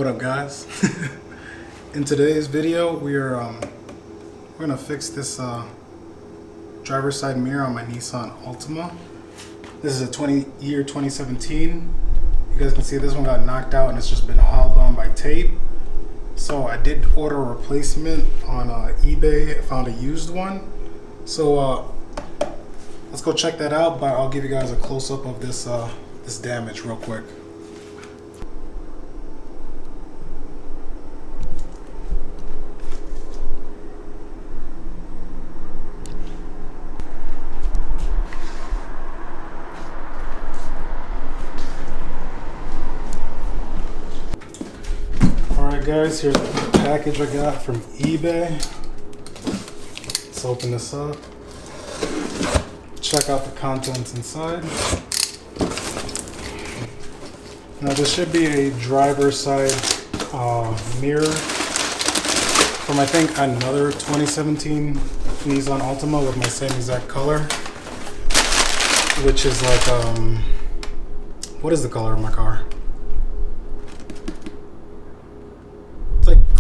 What up, guys? In today's video, we're gonna fix this driver's side mirror on my Nissan Altima. This is a 2017. You guys can see this one got knocked out and it's just been hauled on by tape. So I did order a replacement on eBay. I found a used one. So let's go check that out. But I'll give you guys a close-up of this this damage real quick. Alright guys, here's the package I got from eBay. Let's open this up. Check out the contents inside. Now this should be a driver's side mirror from I think another 2017 Nissan Altima with my same exact color. Which is like, what is the color of my car?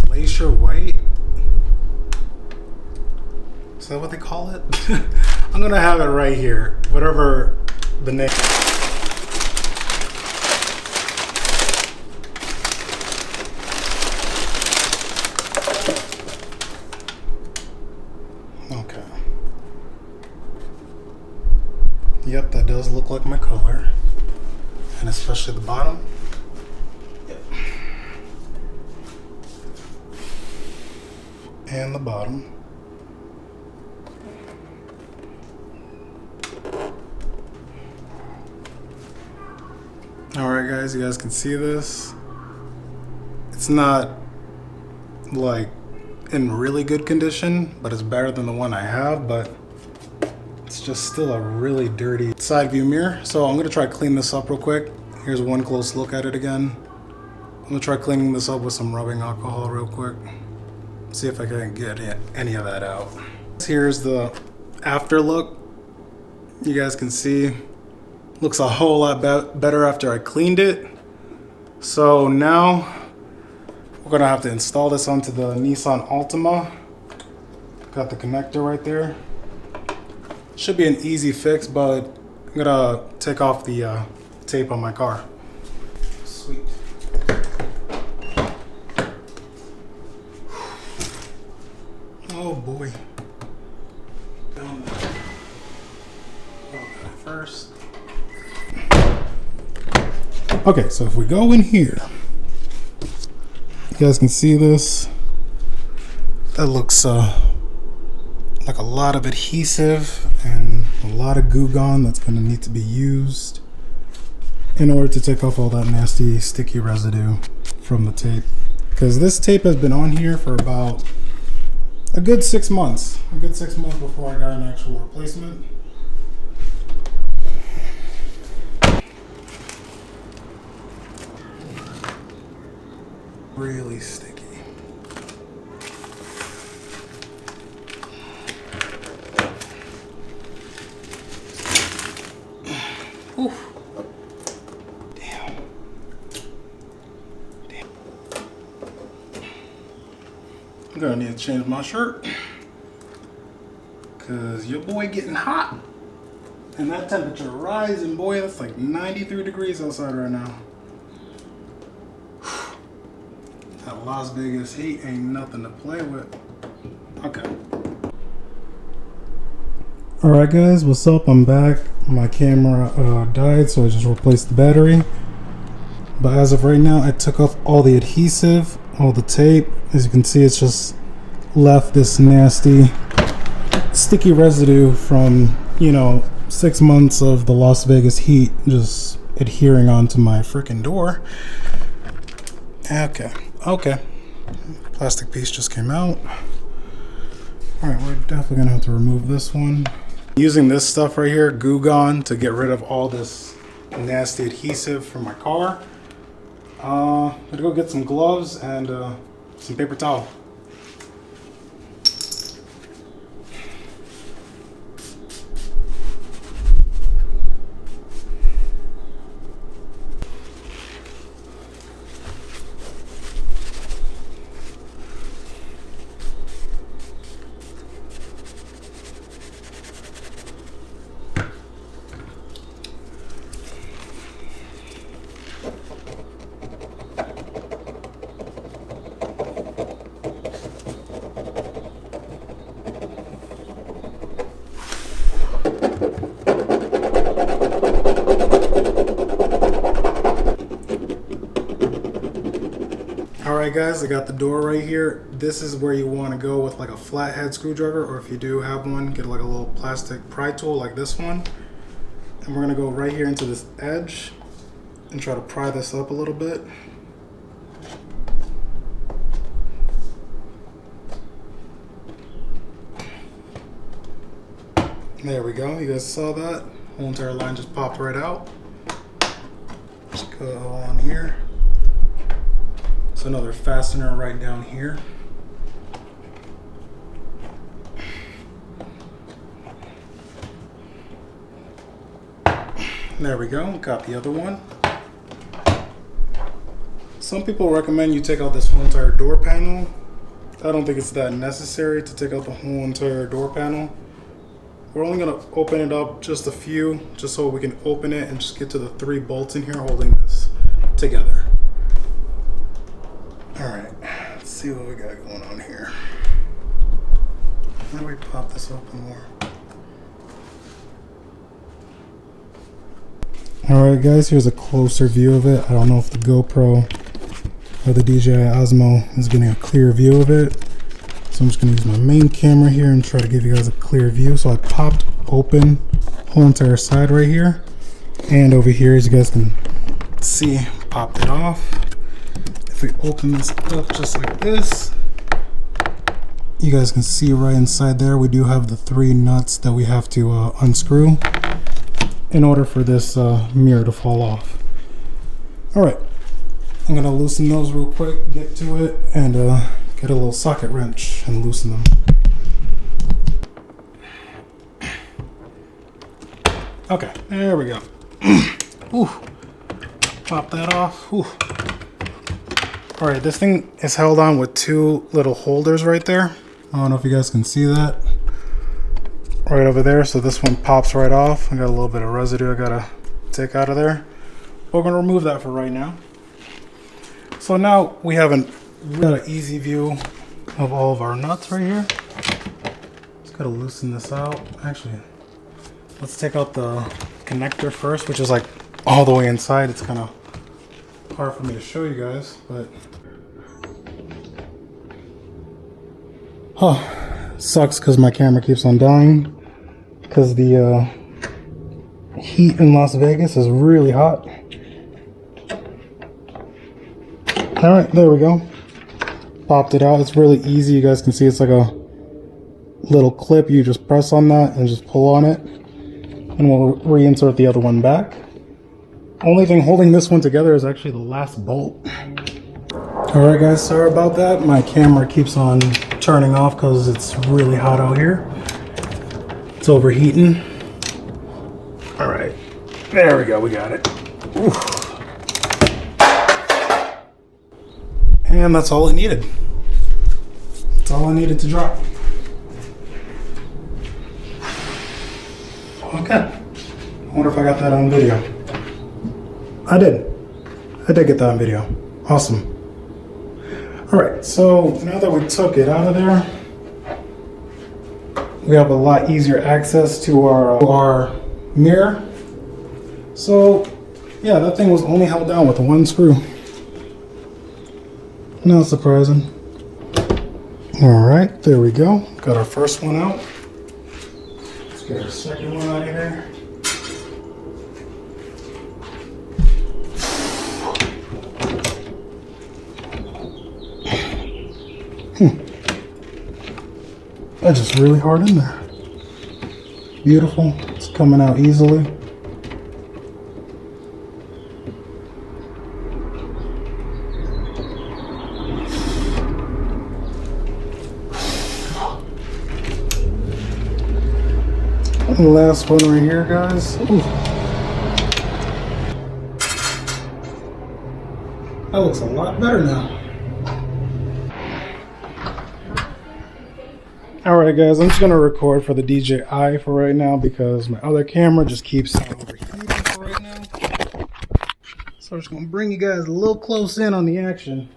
Glacier white? Is that what they call it? I'm gonna have it right here, whatever the name. Okay. Yep, that does look like my color, and especially the bottom. And the bottom. Alright guys, you guys can see this. It's not like in really good condition, but it's better than the one I have, but it's just still a really dirty side view mirror. So I'm gonna try to clean this up real quick. Here's one close look at it again. I'm gonna try cleaning this up with some rubbing alcohol real quick. See if I can get any of that out. Here's the after look. You guys can see, looks a whole lot better after I cleaned it. So now we're gonna have to install this onto the Nissan Altima. Got the connector right there. Should be an easy fix, but I'm gonna take off the tape on my car. Sweet. Oh boy. Down there. First. Okay, so if we go in here, you guys can see this. That looks like a lot of adhesive and a lot of Goo Gone that's going to need to be used in order to take off all that nasty sticky residue from the tape. Because this tape has been on here for about a good 6 months. A good 6 months before I got an actual replacement. Really sticky. Oof. Damn. I'm gonna need to change my shirt because your boy getting hot and that temperature rising, boy. That's like 93 degrees outside right now. That Las Vegas heat ain't nothing to play with. Okay. Alright guys, what's up? I'm back. My camera died, so I just replaced the battery. But as of right now, I took off all the adhesive, all the tape. As you can see, it's just left this nasty sticky residue from, 6 months of the Las Vegas heat just adhering onto my freaking door. Okay. Plastic piece just came out. Alright, we're definitely gonna have to remove this one. Using this stuff right here, Goo Gone, to get rid of all this nasty adhesive from my car. I'm gonna go get some gloves and some paper towel. Alright guys, I got the door right here. This is where you want to go with like a flathead screwdriver, or if you do have one, get like a little plastic pry tool like this one. And we're going to go right here into this edge and try to pry this up a little bit. There we go, you guys saw that? Whole entire line just popped right out. Just go on here. So another fastener right down here. There we go, got the other one. Some people recommend you take out this whole entire door panel. I don't think it's that necessary to take out the whole entire door panel. We're only gonna open it up just a few, just so we can open it and just get to the 3 bolts in here holding this together. Alright, let's see what we got going on here. How do we pop this open more? Alright guys, here's a closer view of it. I don't know if the GoPro or the DJI Osmo is getting a clear view of it. So I'm just going to use my main camera here and try to give you guys a clear view. So I popped open the whole entire side right here. And over here, as you guys can see, popped it off. If we open this up just like this, you guys can see right inside there, we do have the 3 nuts that we have to unscrew in order for this mirror to fall off. Alright, I'm going to loosen those real quick, get to it, and get a little socket wrench and loosen them. Okay, there we go. Ooh, pop that off. Ooh. Alright, this thing is held on with 2 little holders right there. I don't know if you guys can see that. Right over there, so this one pops right off. I got a little bit of residue I gotta take out of there. We're gonna remove that for right now. So now we have got an easy view of all of our nuts right here. Just gotta loosen this out. Actually, let's take out the connector first, which is like all the way inside. It's kind of hard for me to show you guys, but sucks because my camera keeps on dying because the heat in Las Vegas is really hot. All right, there we go. Popped it out. It's really easy. You guys can see it's like a little clip. You just press on that and just pull on it, and we'll reinsert the other one back. Only thing holding this one together is actually the last bolt. Alright guys, sorry about that. My camera keeps on turning off because it's really hot out here. It's overheating. Alright, there we go, we got it. Oof. And that's all it needed. That's all I needed to drop. Okay. I wonder if I got that on video. I did get that on video. Awesome. Alright, so now that we took it out of there, we have a lot easier access to our mirror. So yeah, that thing was only held down with 1 screw. Not surprising. Alright, there we go. Got our first one out. Let's get our second one out of here. That's just really hard in there. Beautiful. It's coming out easily. And the last one right here, guys. Ooh. That looks a lot better now. Alright guys, I'm just going to record for the DJI for right now because my other camera just keeps overheating for right now. So I'm just going to bring you guys a little close in on the action.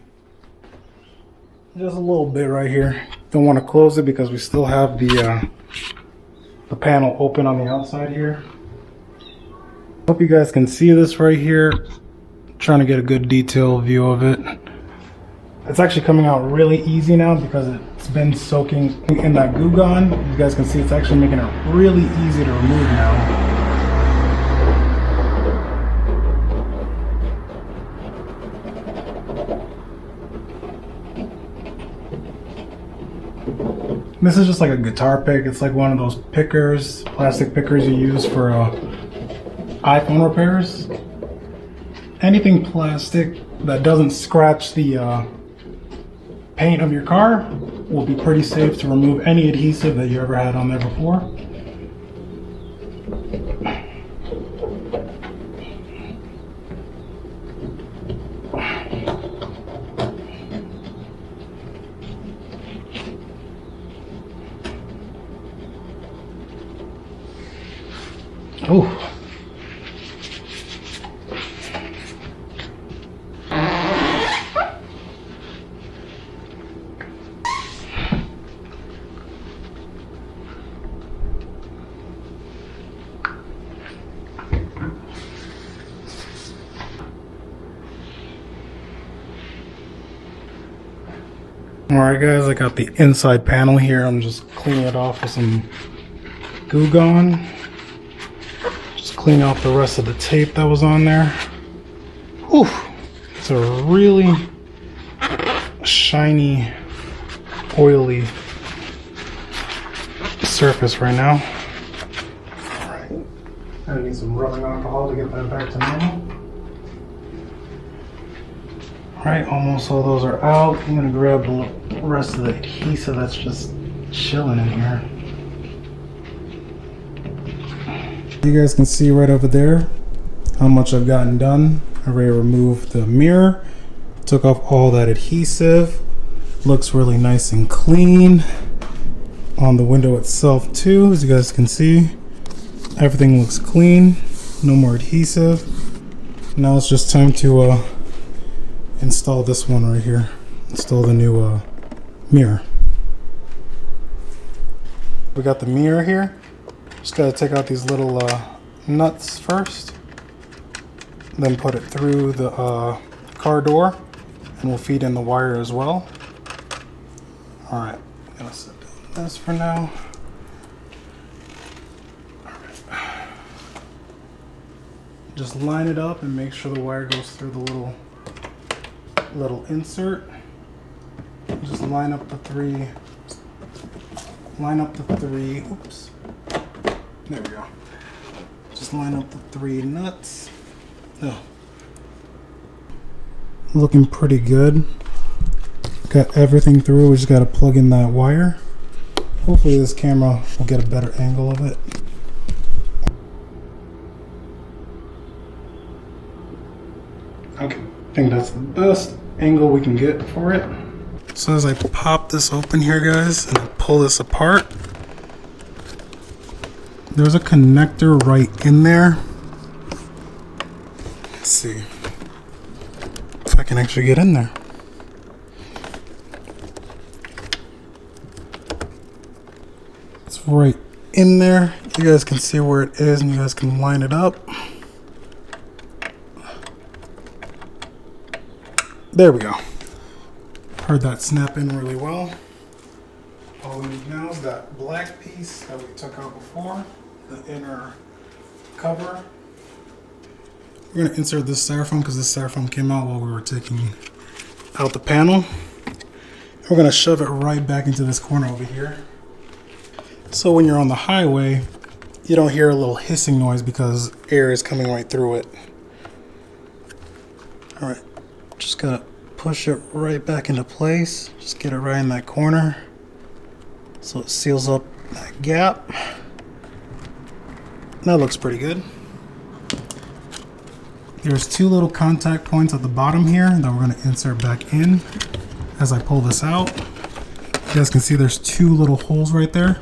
Just a little bit right here. Don't want to close it because we still have the the panel open on the outside here. Hope you guys can see this right here. Trying to get a good detailed view of it. It's actually coming out really easy now because it's been soaking in that goo gone. You guys can see it's actually making it really easy to remove now. This is just like a guitar pick. It's like one of those pickers, plastic pickers you use for iPhone repairs. Anything plastic that doesn't scratch the paint of your car will be pretty safe to remove any adhesive that you ever had on there before. Oh. Alright guys, I got the inside panel here. I'm just cleaning it off with some Goo Gone. Just clean off the rest of the tape that was on there. Whew. It's a really shiny, oily surface right now. Alright. I need some rubbing alcohol to get that back to normal. Alright, almost all those are out. I'm going to grab the rest of the adhesive that's just chilling in here. You guys can see right over there how much I've gotten done. I already removed the mirror, took off all that adhesive. Looks really nice and clean. On the window itself too, as you guys can see, everything looks clean. No more adhesive. Now it's just time to install this one right here. Install the new mirror. We got the mirror here. Just gotta take out these little nuts first, then put it through the car door, and we'll feed in the wire as well. Alright, I'm gonna set down this for now. Alright. Just line it up and make sure the wire goes through the little insert. Just line up the three, oops, there we go. Just line up the three nuts. Oh. Looking pretty good. Got everything through, we just gotta plug in that wire. Hopefully this camera will get a better angle of it. Okay, I think that's the best angle we can get for it. So as I pop this open here guys, and I pull this apart, there's a connector right in there. Let's see if I can actually get in there. It's right in there. You guys can see where it is and you guys can line it up. There we go. Heard that snap in really well. All we need now is that black piece that we took out before, the inner cover. We're going to insert this styrofoam because this styrofoam came out while we were taking out the panel. We're going to shove it right back into this corner over here. So when you're on the highway, you don't hear a little hissing noise because air is coming right through it. Alright, just got to push it right back into place. Just get it right in that corner so it seals up that gap. That looks pretty good. There's two little contact points at the bottom here that we're going to insert back in as I pull this out. You guys can see there's two little holes right there,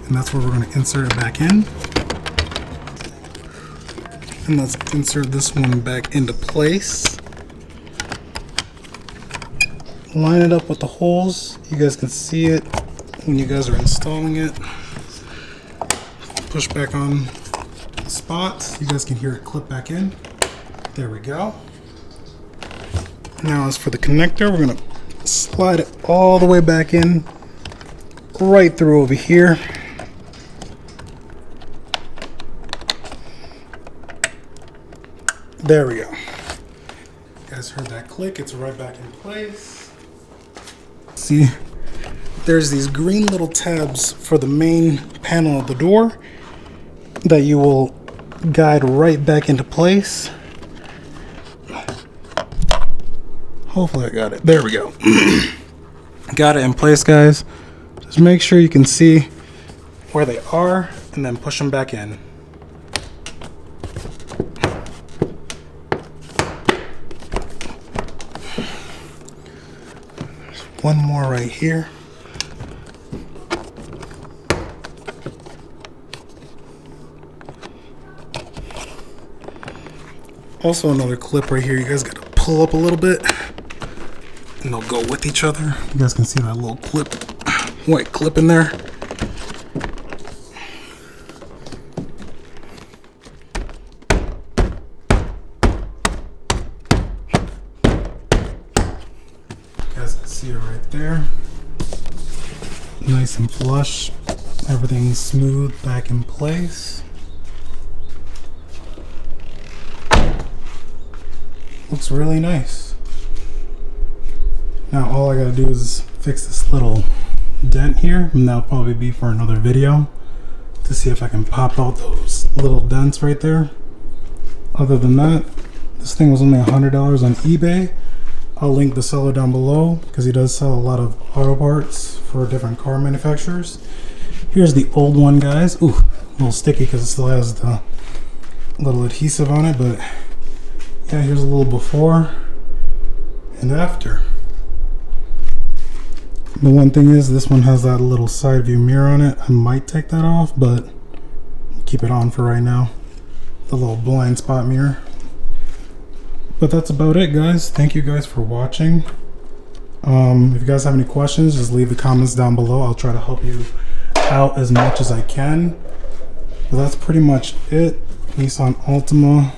and that's where we're going to insert it back in. And let's insert this one back into place. Line it up with the holes. You guys can see it when you guys are installing it. push back on the spot. You guys can hear it clip back in. There we go. Now as for the connector, we're gonna slide it all the way back in, right through over here. There we go. You guys heard that click, it's right back in place. See, there's these green little tabs for the main panel of the door that you will guide right back into place. Hopefully I got it. There we go. Got it in place, guys. Just make sure you can see where they are and then push them back in. There's one more right here. Also another clip right here. You guys gotta pull up a little bit and they'll go with each other. You guys can see that little clip, white clip in there. You guys can see it right there. Nice and flush. Everything's smooth back in place. Looks really nice. Now all I gotta do is fix this little dent here, and that'll probably be for another video to see if I can pop out those little dents right there. Other than that, this thing was only $100 on eBay. I'll link the seller down below because he does sell a lot of auto parts for different car manufacturers. Here's the old one, guys. Ooh, a little sticky because it still has the little adhesive on it, but yeah, here's a little before and after. The one thing is, this one has that little side view mirror on it. I might take that off, but keep it on for right now. The little blind spot mirror. But that's about it, guys. Thank you guys for watching. If you guys have any questions, just leave the comments down below. I'll try to help you out as much as I can. But that's pretty much it. Nissan Altima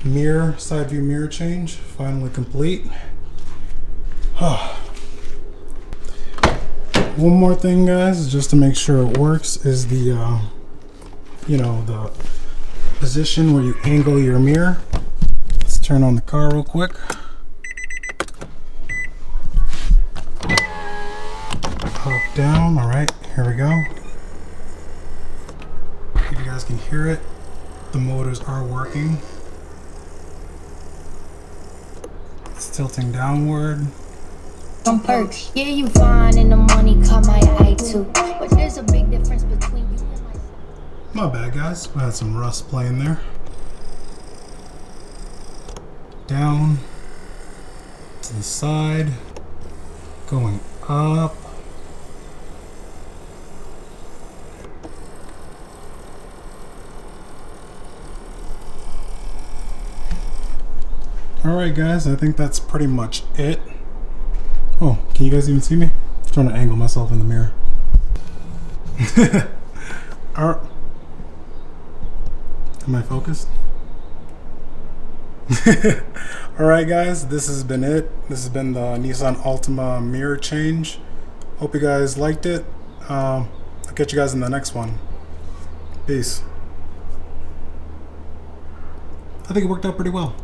mirror, side view mirror change, finally complete. One more thing, guys, just to make sure it works, is the the position where you angle your mirror. Let's turn on the car real quick. Up, down. All right, here we go. If you guys can hear it, the motors are working. It's tilting downward. Some perks, yeah, you fine, and the money caught my eye too. But there's a big difference between you and myself. My bad, guys. We had some rust playing there. Down to the side, going up. Alright, guys, I think that's pretty much it. Oh, can you guys even see me? I'm trying to angle myself in the mirror. Am I focused? Alright, guys, this has been it. This has been the Nissan Altima mirror change. Hope you guys liked it. I'll catch you guys in the next one. Peace. I think it worked out pretty well.